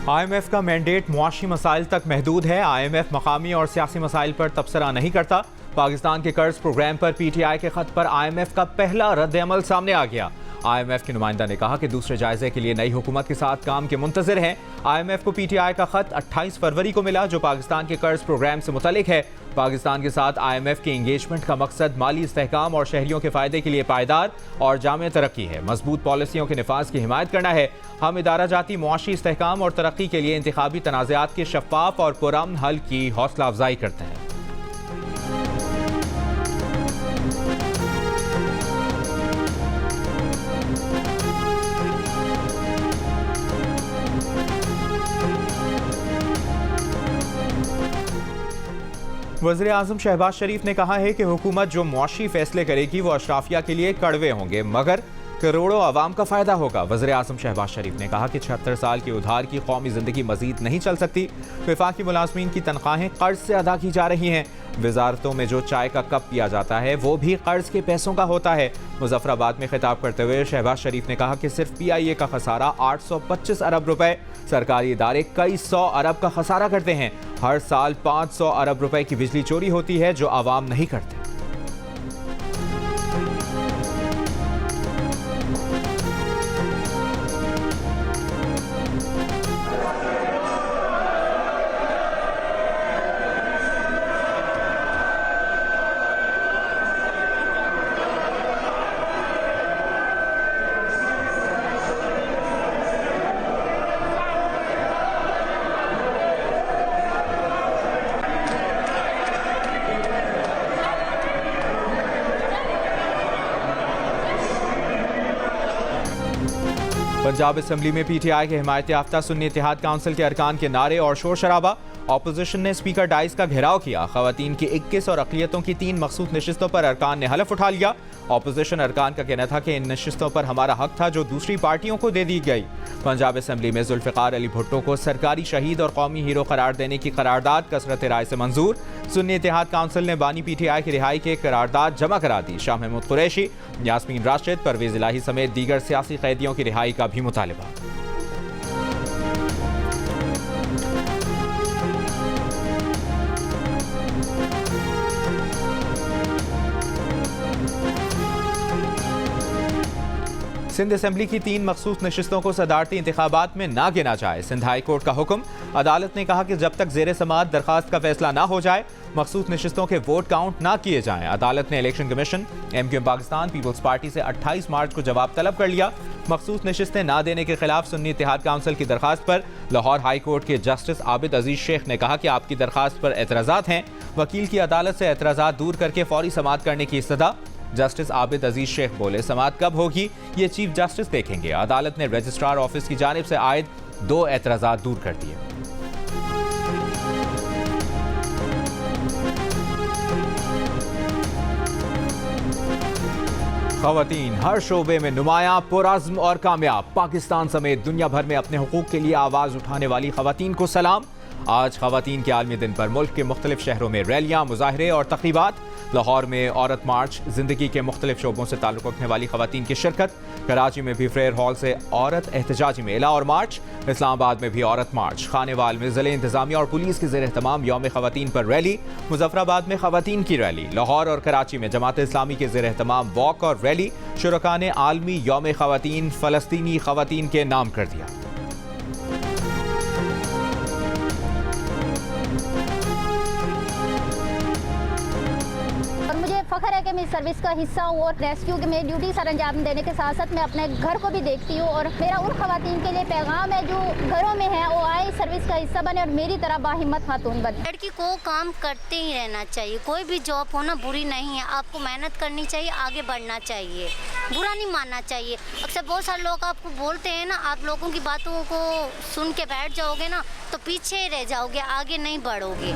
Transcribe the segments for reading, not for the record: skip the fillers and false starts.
IMF का mandate मुआशी मसाइल तक महदूद है। IMF मकामी और सियासी मसाइल पर तबसरा नहीं करता। पाकिस्तान के कर्ज प्रोग्राम पर PTI के खत पर IMF का पहला रद्द-ए-अमल सामने आ गया। IMF के नुमाइंदा ने कहा कि दूसरे जायजे के लिए नई हुकूमत के साथ काम के मुंतजिर हैं। IMF को PTI का खत 28 फरवरी को मिला जो पाकिस्तान के कर्ज प्रोग्राम से मुतल्लिक है। पाकिस्तान के साथ IMF के इंगेजमेंट का मकसद माली इस्तेहकाम और शहरियों के फायदे के लिए पायदार और जामे तरक्की है। मजबूत पॉलिसियों के निफाज की हिमायत करना है। हम इदारा जाती मुआशी इस्तेहकाम और तरक्की के लिए इंतखाबी तनाज़ात के शफ़ाफ और पुरअमन हल की हौसला अफजाई करते हैं। वज़ीर आज़म शहबाज शरीफ ने कहा है कि हुकूमत जो मुआशी फैसले करेगी वो अशराफिया के लिए कड़वे होंगे मगर करोड़ों आवाम का फायदा होगा। वज़ीर आज़म शहबाज शरीफ ने कहा कि 76 साल की उधार की कौमी जिंदगी मजीद नहीं चल सकती। वफाकी मुलाजमीन की तनख्वाहें कर्ज से अदा की जा रही हैं। वजारतों में जो चाय का कप पिया जाता है वो भी कर्ज के पैसों का होता है। मुजफ्फराबाद में खिताब करते हुए शहबाज शरीफ ने कहा कि सिर्फ PIA का खसारा 825 अरब रुपए, सरकारी इदारे कई 100 अरब का खसारा करते हैं। हर साल 500 अरब रुपए की बिजली चोरी होती है जो आवाम नहीं करते। पंजाब असम्बली में PTI के हिमायत याफ्ता सुन्नी इत्तेहाद काउंसिल के अरकान के नारे और शोर शराबा। ऑपोजिशन ने स्पीकर डाइस का घेराव किया। खवातीन की 21 और अक़लियतों की 3 मखसूस नशिस्तों पर अरकान ने हलफ उठा लिया। ऑपोजिशन अरकान का कहना था कि इन नशिस्तों पर हमारा हक था जो दूसरी पार्टियों को दे दी गई। पंजाब असम्बली में जुल्फ़िकार अली भुट्टो को सरकारी शहीद और कौमी हीरो करार देने की करारदाद कसरत राय से मंजूर। सुन्नी इत्तेहाद काउंसिल ने बानी PTI की रिहाई के करारदाद जमा करा दी। शाह महमूद कुरैशी, यास्मीन राशिद, परवेज इलाही समेत दीगर सियासी कैदियों की रिहाई का भी मुतालिबा। सिंध असम्बली की 3 मखसूस नशिस्तों को सदारती इंतखाबात में ना गिना जाए। सिंध हाई कोर्ट का हुक्म। अदालत ने कहा कि जब तक ज़ेर समाअत दरखास्त का फैसला ना हो जाए मखसूस नशिस्तों के वोट काउंट ना किए जाएं। अदालत ने election commission, MQM Pakistan, peoples party से 28 मार्च को जवाब तलब कर लिया। मखसूस नशिस्तें ना देने के खिलाफ सुन्नी इत्तेहाद काउंसिल की दरखास्त पर लाहौर हाई कोर्ट के जस्टिस आबिद अजीज शेख ने कहा कि आपकी दरखास्त पर एतराज़ात हैं। वकील की अदालत से एतराज़ात दूर करके फौरी समाअत करने की इस्तदा। जस्टिस आबिद अजीज शेख बोले समाअत कब होगी ये चीफ जस्टिस देखेंगे। अदालत ने रजिस्ट्रार ऑफिस की जानिब से आयद 2 एतराज़ात दूर कर दिए। खवातीन हर शोबे में नुमायां, पुरअज़्म और कामयाब। पाकिस्तान समेत दुनिया भर में अपने हुकूक के लिए आवाज़ उठाने वाली खवातीन को सलाम। आज खवातीन के आलमी दिन पर मुल्क के मुख्तलिफ शहरों में रैलियां, मुजाहरे और तक़रीबात। लाहौर में औरत मार्च, जिंदगी के मुख्तलिफ शोबों से ताल्लुक़ रखने वाली खवातीन की शिरकत। कराची में भी फ्रेयर हॉल से औरत एहतजाजी मेला और मार्च। इस्लामाबाद में भी औरत मार्च। खानेवाल में ज़िले इंतज़ामिया और पुलिस के ज़ेर एहतमाम यौम खवातीन पर रैली। मुजफ्फराबाद में खवातीन की रैली। लाहौर और कराची में जमात इस्लामी के ज़ेर एहतमाम वॉक और रैली। शुरका ने आलमी यौम खवातीन फ़लस्तीनी खवातीन के नाम कर दिया। फ़ख्र है कि मैं सर्विस का हिस्सा हूँ और रेस्क्यू के में ड्यूटी सर अंजाम देने के साथ साथ मैं अपने घर को भी देखती हूँ। और मेरा उन खवातीन के लिए पैगाम है जो घरों में है वो आए सर्विस का हिस्सा बने और मेरी तरह बाहिम्मत खातून बने। लड़की को काम करते ही रहना चाहिए। कोई भी जॉब होना बुरी नहीं है। आपको मेहनत करनी चाहिए, आगे बढ़ना चाहिए, बुरा नहीं मानना चाहिए। अक्सर बहुत सारे लोग आपको बोलते हैं ना, आप लोगों की बातों को सुन के बैठ जाओगे ना तो पीछे रह जाओगे, आगे नहीं बढ़ोगे।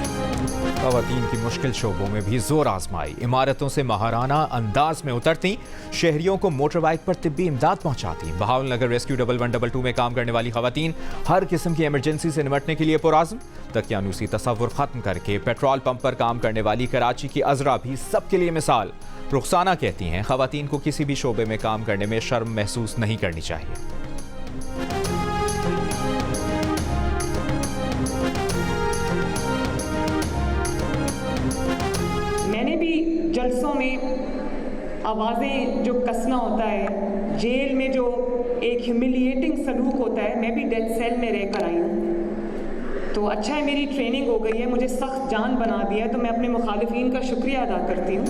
खवातीन की मुश्किल शोबों में भी जोर आजमाई। इमारतों से महाराना अंदाज में उतरती, शहरियों को मोटर बाइक पर तिब्बी इमदाद पहुंचाती। बहावलनगर रेस्क्यू 1122 में काम करने वाली खवातीन हर किस्म की इमरजेंसी से निपटने के लिए पुरअज़्म। तकियानूसी तसव्वुर खत्म करके पेट्रोल पंप पर काम करने वाली कराची की अजरा भी सबके लिए मिसाल। रुखसाना कहती हैं खवातीन को किसी भी शोबे में काम करने में शर्म महसूस नहीं करनी चाहिए। जलसों में आवाज़ें जो कसना होता है, जेल में जो एक ह्यूमिलिएटिंग सलूक होता है, मैं भी डेथ सेल में रहकर आई हूँ। तो अच्छा है मेरी ट्रेनिंग हो गई है, मुझे सख्त जान बना दिया है, तो मैं अपने मुखालिफिन का शुक्रिया अदा करती हूँ।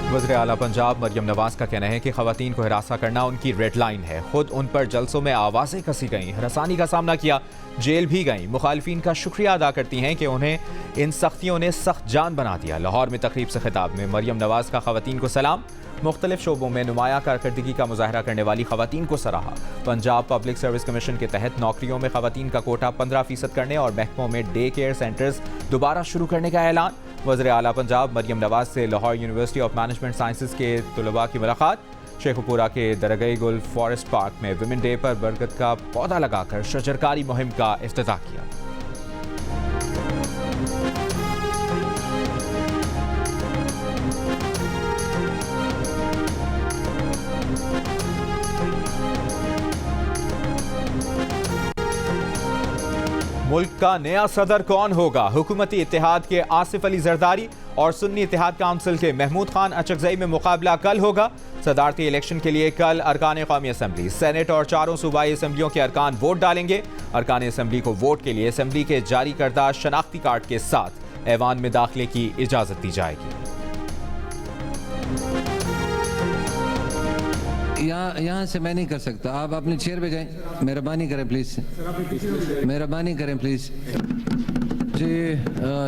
वज़ीर आला पंजाब मरियम नवाज का कहना है कि ख़वातीन को हिरासा करना उनकी रेड लाइन है। खुद उन पर जलसों में आवाज़ें कसी गईं, हरासानी का सामना किया, जेल भी गईं। मुखालिफिन का शुक्रिया अदा करती हैं कि उन्हें इन सख्तियों ने सख्त जान बना दिया। लाहौर में तकरीब से खिताब में मरियम नवाज का ख़वातीन को सलाम। मुख्तलिफ शोबों में नुमाया कारकर्दगी का मुजाहरा करने वाली ख़वातीन को सराहा। पंजाब पब्लिक सर्विस कमीशन के तहत नौकरियों में ख़वातीन का कोटा 15% करने और महकमों में डे केयर सेंटर्स दोबारा शुरू करने का ऐलान। वज़ीर आला पंजाब मरियम नवाज से Lahore university of management sciences के तलबा की मुलाकात। शेखुपुरा के दरगई गुल फॉरेस्ट पार्क में विमेन डे पर बरगद का पौधा लगाकर शजरकारी मुहिम का इफ्तिताह किया। मुल्क का नया सदर कौन होगा? हुकूमती इत्तेहाद के आसिफ अली जरदारी और सुन्नी इत्तेहाद काउंसिल के महमूद खान अचकजई में मुकाबला कल होगा। सदारती इलेक्शन के लिए कल अरकान कौमी असम्बली, सेनेट और चारों सूबाई असम्बलियों के अरकान वोट डालेंगे। अरकान असम्बली को वोट के लिए असम्बली के जारी करदा शनाख्ती कार्ड के साथ ऐवान में दाखिले की इजाजत दी जाएगी। यहाँ से मैं नहीं कर सकता, आप अपनी चेयर पे जाएं। मेहरबानी करें प्लीज़, मेहरबानी करें प्लीज़। जी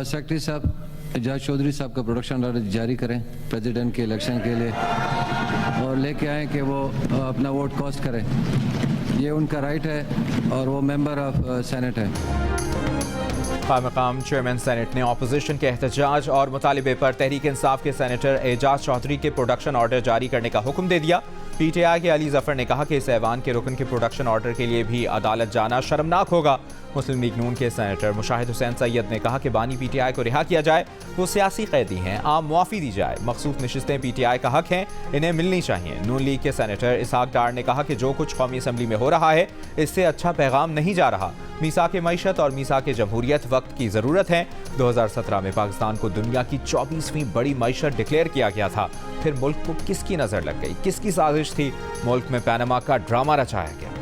सेक्रेटरी साहब, एजाज चौधरी साहब का प्रोडक्शन ऑर्डर जारी करें प्रेसिडेंट के इलेक्शन के लिए, और लेके आएँ कि वो अपना वोट कॉस्ट करें। ये उनका राइट है और वो मेंबर ऑफ सेनेट है। मकाम चेयरमैन सेनेट ने अपोजिशन के एहतजाज और मुतालिबे पर तहरीक इंसाफ के सेनेटर एजाज चौधरी के प्रोडक्शन ऑर्डर जारी करने का हुक्म दे दिया। PTI के अली जफर ने कहा कि इस ऐवान के रुकन के प्रोडक्शन ऑर्डर के लिए भी अदालत जाना शर्मनाक होगा। मुस्लिम लीग नून के सेनेटर मुशाहिद हुसैन सैयद ने कहा कि बानी PTI को रिहा किया जाए, वो सियासी कैदी हैं, आम मुआफ़ी दी जाए। मखसूस नशिस्तें PTI का हक हैं, इन्हें मिलनी चाहिए। नून लीग के सेनेटर इसहाक डार ने कहा कि जो कुछ कौमी असम्बली में हो रहा है इससे अच्छा पैगाम नहीं जा रहा। मीसाक मईशत और मीसाक जमहूरियत वक्त की ज़रूरत है। 2017 में पाकिस्तान को दुनिया की 24वीं बड़ी मईशत डिक्लेयर किया गया था। फिर मुल्क को किसकी नज़र लग गई, किसकी साजिश थी? मुल्क में पैनामा का ड्रामा रचाया गया।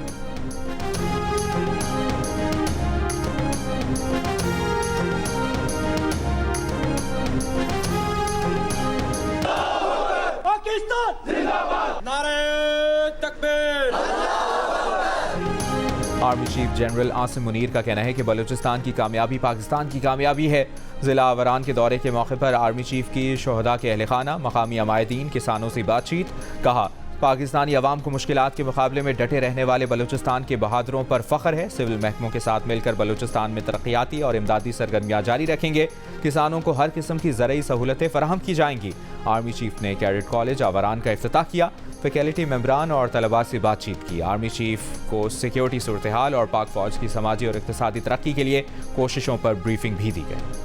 Army chief general Asim Munir का कहना है कि बलूचिस्तान की कामयाबी पाकिस्तान की कामयाबी है। ज़िला आवरान के दौरे के मौके पर आर्मी चीफ की शोहदा के अहल खाना, मकामी अमायदीन, किसानों से बातचीत। कहा, पाकिस्तानी अवाम को मुश्किलात के मुकाबले में डटे रहने वाले बलूचिस्तान के बहादुरों पर फ़ख्र है। सिविल महकमों के साथ मिलकर बलूचिस्तान में तरक्याती और इमदादी सरगर्मियाँ जारी रखेंगे। किसानों को हर किस्म की ज़रई सहूलतें फराहम की जाएंगी। आर्मी चीफ ने कैडेट कॉलेज आवरान का इफ्तिताह किया। फैकल्टी मेंबरान और तलबा से बातचीत की। आर्मी चीफ को सिक्योरिटी सूरत हाल और पाक फौज की समाजी और इक़्तिसादी तरक्की के लिए कोशिशों पर ब्रीफिंग भी दी गई।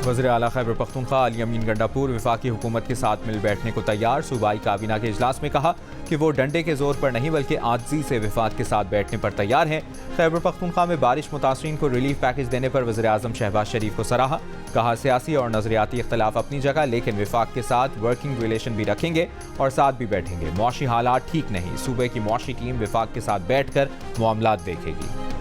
वज़ीर आला खैबर पख्तूनख्वा अली अमीन गंडापुर वफाकी हुकूमत के साथ मिल बैठने को तैयार। सूबाई काबीना के इजलास में कहा कि वो डंडे के जोर पर नहीं बल्कि आजिज़ी से वफाक के साथ बैठने पर तैयार हैं। खैबर पख्तूनख्वा में बारिश मुतासरीन को रिलीफ पैकेज देने पर वज़ीर आज़म शहबाज शरीफ को सराहा। कहा, सियासी और नज़रियाती इख्तलाफ अपनी जगह, लेकिन वफाक के साथ वर्किंग रिलेशन भी रखेंगे और साथ भी बैठेंगे। मुआशी हालात ठीक नहीं, सूबे की मुआशी टीम वफाक के साथ बैठ कर मामलात देखेगी।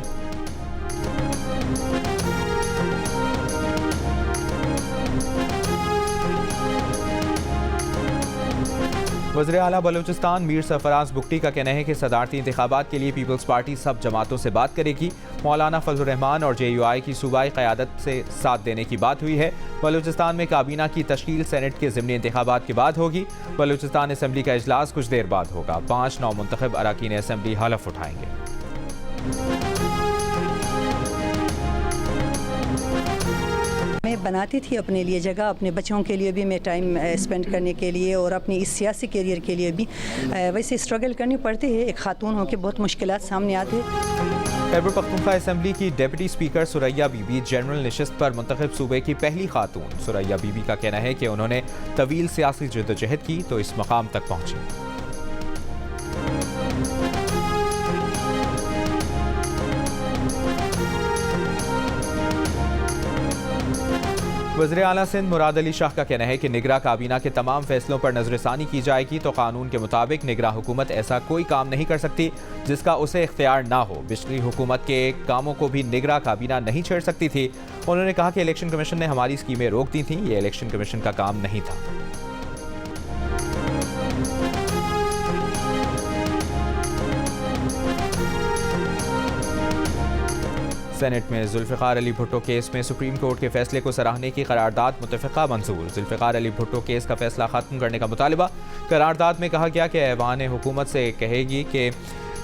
वज़ीर आला बलूचिस्तान मीर सरफराज बुगटी का कहना है कि सदारती इंतखाबात के लिए पीपल्स पार्टी सब जमातों से बात करेगी। मौलाना फजलुर रहमान और JUI की सूबाई क़यादत से साथ देने की बात हुई है। बलूचिस्तान में काबीना की तश्कील सेनेट के ज़िमनी इंतखाबात के बाद होगी। बलूचिस्तान असम्बली का इजलास कुछ देर बाद होगा। 5 नौमुंतखब अरकान असम्बली हलफ उठाएंगे। मैं बनाती थी अपने लिए जगह, अपने बच्चों के लिए भी मैं टाइम स्पेंड करने के लिए और अपनी इस सियासी करियर के लिए भी वैसे स्ट्रगल करनी पड़ती है। एक खातून होकर बहुत मुश्किलात सामने आती है। खैबर पख्तूनख्वा असम्बली की डिप्टी स्पीकर सुरैया बीबी जनरल नशिस्त पर मुंतखब सूबे की पहली खातून। सुरैया बीबी का कहना है कि उन्होंने तवील सियासी जद्दोजहद की तो इस मकाम तक पहुँची। वज़ीर आला सिंध मुराद अली शाह का कहना है कि निगरां काबीना के तमाम फैसलों पर नजरसानी की जाएगी तो कानून के मुताबिक निगरां हुकूमत ऐसा कोई काम नहीं कर सकती जिसका उसे इख्तियार ना हो। पिछली हुकूमत के कामों को भी निगरां काबीना नहीं छेड़ सकती थी। उन्होंने कहा कि इलेक्शन कमीशन ने हमारी स्कीमें रोक दी थीं, ये इलेक्शन कमीशन का काम नहीं था। सेनेट में जुल्फ़िकार अली भुट्टो केस में सुप्रीम कोर्ट के फैसले को सराहने की करारदाद मुत्तफ़िक़ा मंजूर। जुल्फ़िकार अली भुट्टो केस का फैसला खत्म करने का मुतालिबा। करारदाद में कहा गया कि ऐवान हुकूमत से कहेगी कि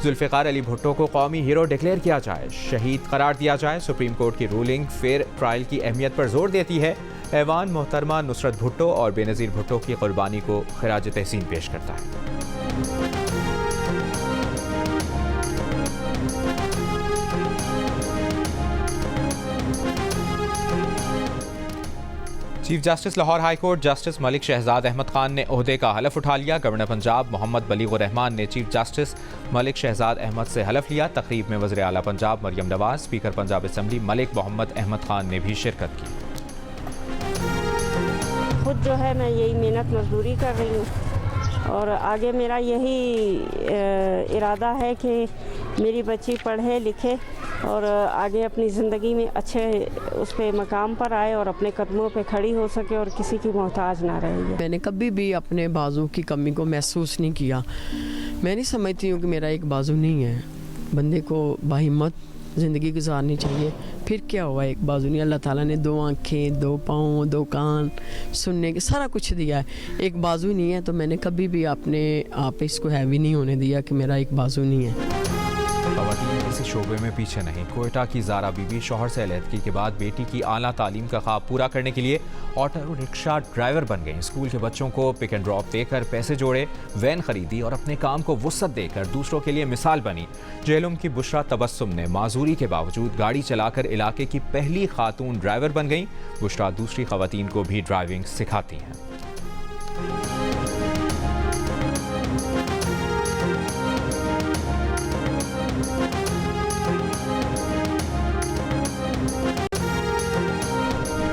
जुल्फ़िकार अली भुट्टो को कौमी हीरो डिक्लेयर किया जाए, शहीद करार दिया जाए। सुप्रीम कोर्ट की रूलिंग फेयर ट्रायल की अहमियत पर जोर देती है। ऐवान मोहतरमा नुसरत भुट्टो और बेनज़ीर भुट्टो की कुर्बानी को खिराज तहसीन पेश करता है। Chief justice Lahore high court justice Malik Shahzad Ahmad Khan ने ओहदे का हलफ उठा लिया। गवर्नर पंजाब मोहम्मद बलीगुर रहमान ने चीफ जस्टिस मलिक शहजाद अहमद से हलफ लिया। तकरीब में वज़ीर आला पंजाब मरियम नवाज, स्पीकर पंजाब असम्बली मलिक मोहम्मद अहमद खान ने भी शिरकत की। खुद जो है मैं यही मेहनत मजदूरी कर रही हूँ और आगे मेरा यही इरादा है कि मेरी बच्ची पढ़े लिखे और आगे अपनी ज़िंदगी में अच्छे उस पे मकाम पर आए और अपने कदमों पे खड़ी हो सके और किसी की मोहताज ना रहे। मैंने कभी भी अपने बाजू की कमी को महसूस नहीं किया। मैं नहीं समझती हूँ कि मेरा एक बाजू नहीं है। बंदे को बाहिम्मत ज़िंदगी गुजारनी चाहिए। फिर क्या हुआ, एक बाजू नहीं। अल्लाह ताला ने 2 आँखें, 2 पाँव, 2 कान, सुनने के सारा कुछ दिया है। एक बाजू नहीं है तो मैंने कभी भी अपने आप इसको हैवी नहीं होने दिया कि मेरा एक बाजू नहीं है। ख़वातीन किसी शोबे में पीछे नहीं। कोयटा की ज़ारा बीबी शौहर से अलहदगी के बाद बेटी की आला तालीम का ख्वाब पूरा करने के लिए ऑटो रिक्शा ड्राइवर बन गई। स्कूल के बच्चों को पिक एंड ड्रॉप देकर पैसे जोड़े, वैन खरीदी और अपने काम को वुसअत देकर दूसरों के लिए मिसाल बनी। जेहलुम की बुशरा तबस्सुम ने माजूरी के बावजूद गाड़ी चलाकर इलाके की पहली खातून ड्राइवर बन गई। बुशरा दूसरी ख़वातीन को भी ड्राइविंग सिखाती हैं।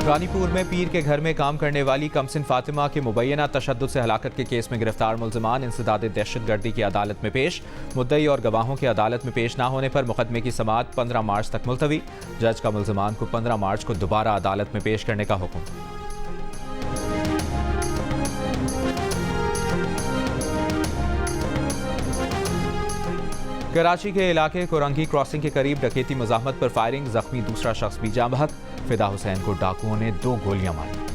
रानीपुर में पीर के घर में काम करने वाली कमसिन फातिमा के मुबैना तशद्दुद से हलाकत के केस में गिरफ्तार मुल्ज़िमान इंसदाद दहशतगर्दी की अदालत में पेश। मुद्दई और गवाहों के अदालत में पेश न होने पर मुकदमे की समाअत 15 मार्च तक मुलतवी। जज का मुल्ज़िमान को 15 मार्च को दोबारा अदालत में पेश करने का हुक्म। कराची के इलाके कोरंगी क्रॉसिंग के करीब डकैती मुज़ाहमत पर फायरिंग, जख्मी दूसरा शख्स भी जाँ बहक। फिदा हुसैन को डाकुओं ने 2 गोलियां मारी।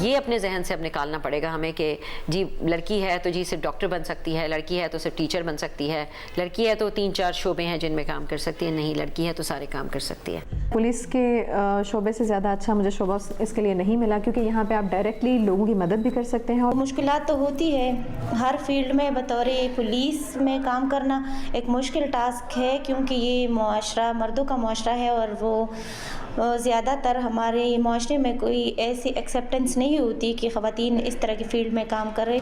ये अपने जहन से अब निकालना पड़ेगा हमें कि जी लड़की है तो जी सिर्फ डॉक्टर बन सकती है, लड़की है तो सिर्फ टीचर बन सकती है, लड़की है तो 3-4 शोबे हैं जिनमें काम कर सकती है। नहीं, लड़की है तो सारे काम कर सकती है। पुलिस के शोबे से ज़्यादा अच्छा मुझे शोबा इसके लिए नहीं मिला क्योंकि यहाँ पे आप डायरेक्टली लोगों की मदद भी कर सकते हैं। और मुश्किलात तो होती है हर फील्ड में, बतौर पुलिस में काम करना एक मुश्किल टास्क है क्योंकि ये मुआशरा मर्दों का मुआशरा है और वो ज़्यादातर हमारे माशरे में कोई ऐसी एक्सेप्टेंस नहीं होती कि ख़वातीन इस तरह की फील्ड में काम करें।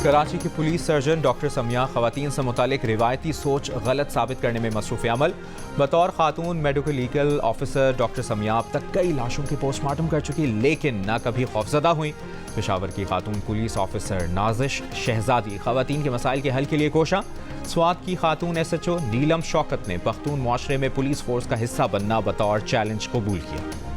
कराची की पुलिस सर्जन डॉक्टर समिया ख़वातीन से मुतालिक रिवायती सोच गलत साबित करने में मसरूफ़ अमल। बतौर खातून medical legal officer doctor Samiya अब तक कई लाशों के पोस्टमार्टम कर चुकी लेकिन न कभी खौफजदा हुई। पेशावर की खातून पुलिस ऑफिसर नाजिश शहजादी ख़वातीन के मसाइल के हल के लिए कोशा। स्वात की खातून SHO नीलम शौकत ने पख्तून मुआशरे में पुलिस फोर्स का हिस्सा बनना बतौर चैलेंज कबूल किया।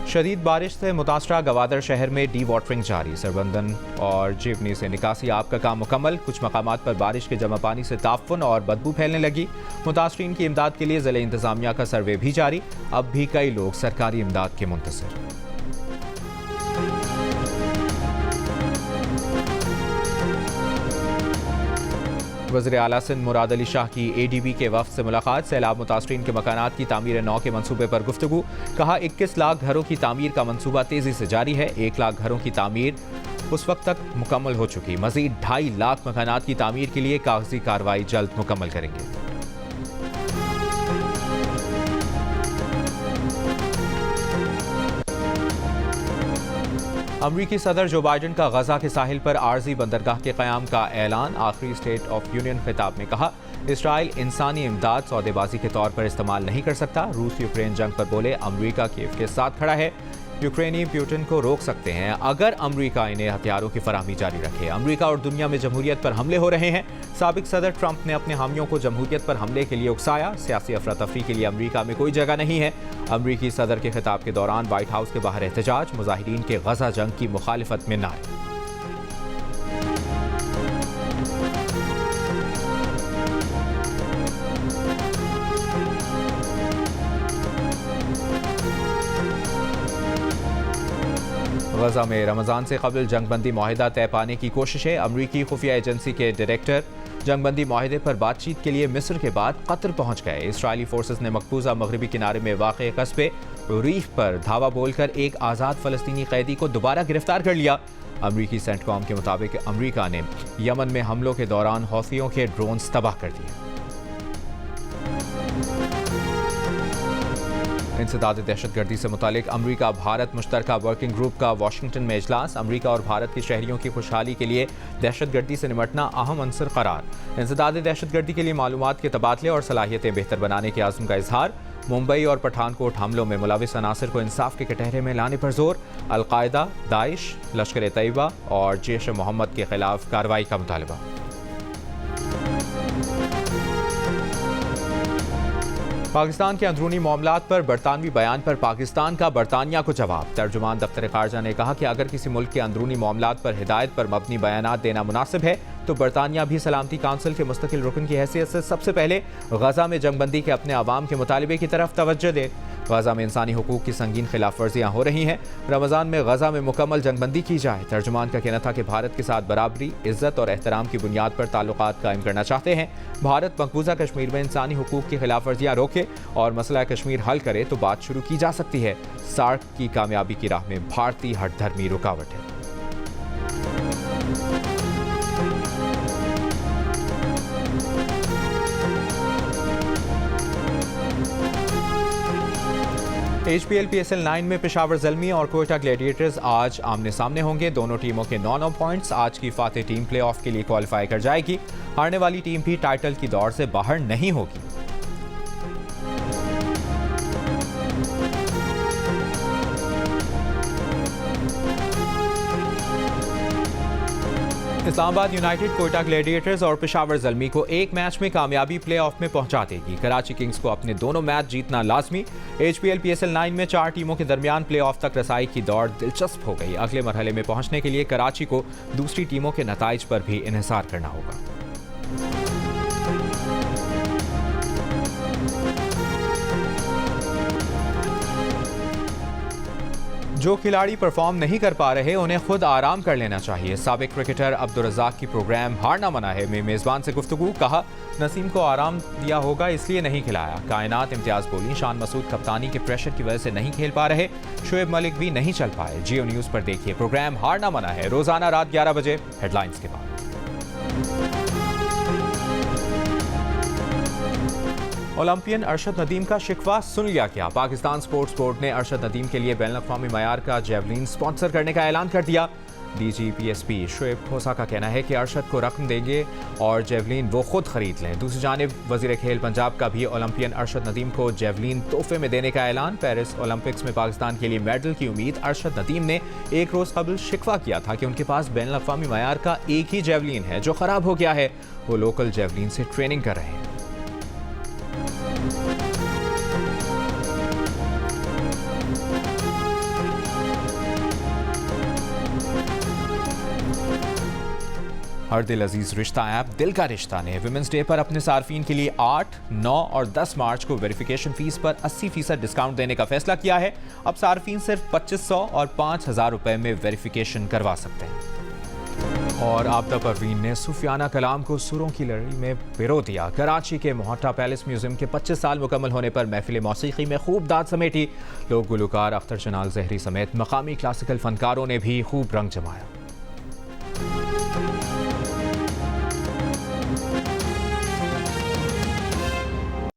शदीद बारिश से मुतासरा गवादर शहर में डी वाटरिंग जारी। सरबंदन और जीवनी से निकासी आब का काम मुकम्मल। कुछ मकामात पर बारिश के जमा पानी से ताफ़ुन और बदबू फैलने लगी। मुतासरीन की इमदाद के लिए ज़िले इंतज़ामिया का सर्वे भी जारी। अब भी कई लोग सरकारी इमदाद के मुंतज़िर। वज़ीर आला सिंध मुराद अली शाह की ADB के वफ़द से मुलाकात। सैलाब मुतासरीन के मकानात की तामीर नौ के मनसूबे पर गुफ्तगू। कहा 21 लाख घरों की तामीर का मनसूबा तेज़ी से जारी है। 1 लाख घरों की तामीर उस वक्त तक मुकम्मल हो चुकी। मज़ीद 2.5 लाख मकानात की तामीर के लिए कागजी कार्रवाई जल्द मुकम्मल करेंगे। अमरीकी सदर जो बाइडन का गजा के साहिल पर आर्जी बंदरगाह के क़याम का ऐलान। आखिरी स्टेट ऑफ यूनियन खिताब में कहा, इसराइल इंसानी इमदाद सौदेबाजी के तौर पर इस्तेमाल नहीं कर सकता। रूस यूक्रेन जंग पर बोले, अमरीका कीव के साथ खड़ा है। यूक्रेनी पुतिन को रोक सकते हैं अगर अमरीका इन्हें हथियारों की फराहमी जारी रखे। अमरीका और दुनिया में जमहूरियत पर हमले हो रहे हैं। साबिक सदर ट्रंप ने अपने हामियों को जमहूरियत पर हमले के लिए उकसाया। सियासी अफरा तफरी के लिए अमरीका में कोई जगह नहीं है। अमरीकी सदर के खिताब के दौरान व्हाइट हाउस के बाहर एहतजाज। मुजाहिरीन के गजा जंग की मुखालिफत में नारे। गजा में रमज़ान से कबल जंगबंदी माहिदा तय पाने की कोशिशें। अमरीकी खुफिया एजेंसी के डायरेक्टर जंगबंदी माहिदे पर बातचीत के लिए मिस्र के बाद कतर पहुंच गए। इसराइली फोर्सेस ने मकबूजा मगरबी किनारे में वाक़ कस्बे रीफ पर धावा बोलकर एक आज़ाद फ़लस्तीनी कैदी को दोबारा गिरफ्तार कर लिया। अमरीकी सेंटकॉम के मुताबिक अमरीका ने यमन में हमलों के दौरान हौथियों के ड्रोन्स तबाह कर दिए। इंसदाद दहशतगर्दी से मुतालिक अमरीका भारत मुश्तरका वर्किंग ग्रुप का वाशिंगटन में इजलास। अमरीका और भारत के शहरियों की खुशहाली के लिए दहशतगर्दी से निपटना अहम अंसर करार। इंसदाद दहशतगर्दी के लिए मालूमात के तबादले और सलाहियतें बेहतर बनाने के आज़म का इजहार। मुंबई और पठानकोट हमलों में मुलविस अनासर को इंसाफ के कटहरे में लाने पर जोर। अलकायदा, दाइश, लश्कर तैयबा और जैश मोहम्मद के खिलाफ कार्रवाई का मुतालबा। पाकिस्तान के अंदरूनी मामलात पर बरतानवी बयान पर पाकिस्तान का बरतानिया को जवाब। तर्जुमान दफ्तर खारजा ने कहा कि अगर किसी मुल्क के अंदरूनी मामलात पर हिदायत पर मबनी बयानात देना मुनासिब है तो बरतानिया भी सलामती काउंसिल के मुस्तकिल रुकन की हैसियत से सबसे पहले गजा में जंगबंदी के अपने अवाम के मुतालिबे की तरफ तवज्जो दे। गजा में इंसानी हुकूक की संगीन खिलाफ वर्जियाँ हो रही हैं। रमज़ान में गजा में मुकम्मल जंगबंदी की जाए। तर्जुमान का कहना था कि भारत के साथ बराबरी, इज्जत और एहतराम की बुनियाद पर ताल्लुकात कायम करना चाहते हैं। भारत मकबूजा कश्मीर में इंसानी हुकूक की खिलाफ वर्जियाँ रोके और मसला कश्मीर हल करे तो बात शुरू की जा सकती है। सार्क की कामयाबी की राह में भारतीय हठधर्मी रुकावट है। HPL PSL 9 में पेशावर ज़ल्मी और कोयटा ग्लैडिएटर्स आज आमने सामने होंगे। दोनों टीमों के 9 पॉइंट्स। आज की फातेह टीम प्लेऑफ के लिए क्वालिफाई कर जाएगी। हारने वाली टीम भी टाइटल की दौड़ से बाहर नहीं होगी। इस्लामाबाद यूनाइटेड कोयटा ग्लैडिएटर्स और पेशावर ज़ल्मी को एक मैच में कामयाबी प्लेऑफ में पहुंचा देगी। कराची किंग्स को अपने दोनों मैच जीतना लाजमी। HPL PSL 9 में 4 टीमों के दरमियान प्लेऑफ तक रसाई की दौड़ दिलचस्प हो गई। अगले मरहले में पहुंचने के लिए कराची को दूसरी टीमों के नताइज पर भी इन्हिसार करना होगा। जो खिलाड़ी परफॉर्म नहीं कर पा रहे उन्हें खुद आराम कर लेना चाहिए। साबिक क्रिकेटर अब्दुल रज़ाक की प्रोग्राम हारना मना है में मेज़बान से गुफ्तगू। कहा, नसीम को आराम दिया होगा इसलिए नहीं खिलाया। कायनात इम्तियाज़ बोली, शान मसूद कप्तानी के प्रेशर की वजह से नहीं खेल पा रहे। शोएब मलिक भी नहीं चल पाए। जियो न्यूज़ पर देखिए प्रोग्राम हारना मना है रोज़ाना रात 11 बजे हेडलाइंस के बाद। ओलंपियन अरशद नदीम का शिकवा सुन लिया क्या? पाकिस्तान स्पोर्ट्स बोर्ड ने अरशद नदीम के लिए बैनुल-अक़वामी मयार का जेवलिन स्पॉन्सर करने का ऐलान कर दिया। DGPSP शोएब खोसा का कहना है कि अरशद को रकम देंगे और जेवलिन वो खुद खरीद लें। दूसरी जानिब वज़ीर खेल पंजाब का भी ओलंपियन अरशद नदीम को जेवलिन तोहफे में देने का ऐलान। पेरिस ओलंपिक्स में पाकिस्तान के लिए मेडल की उम्मीद। अरशद नदीम ने एक रोज़ कबल शिकवा किया था कि उनके पास बैनुल-अक़वामी मयार का एक ही जेवलिन है जो ख़राब हो गया है। वो लोकल जेवलिन से ट्रेनिंग कर रहे हैं। हर दिल अजीज रिश्ता ऐप दिल का रिश्ता ने विमेंस डे पर अपने सार्फिन के लिए 8, 9 और 10 मार्च को वेरिफिकेशन फीस पर 80% डिस्काउंट देने का फैसला किया है। अब सार्फिन सिर्फ 2500 और 5000 रुपए में वेरिफिकेशन करवा सकते हैं। और आबदा परवीन ने सूफियाना कलाम को सुरों की लड़ी में पिरो दिया। कराची के मोहट्टा पैलेस म्यूजियम के 25 साल मुकम्मल होने पर महफिल मौसीकी में खूब दाद समेटी। लोग गुलकार अख्तर जनाल जहरी समेत मकामी क्लासिकल फनकारों ने भी खूब रंग जमाया।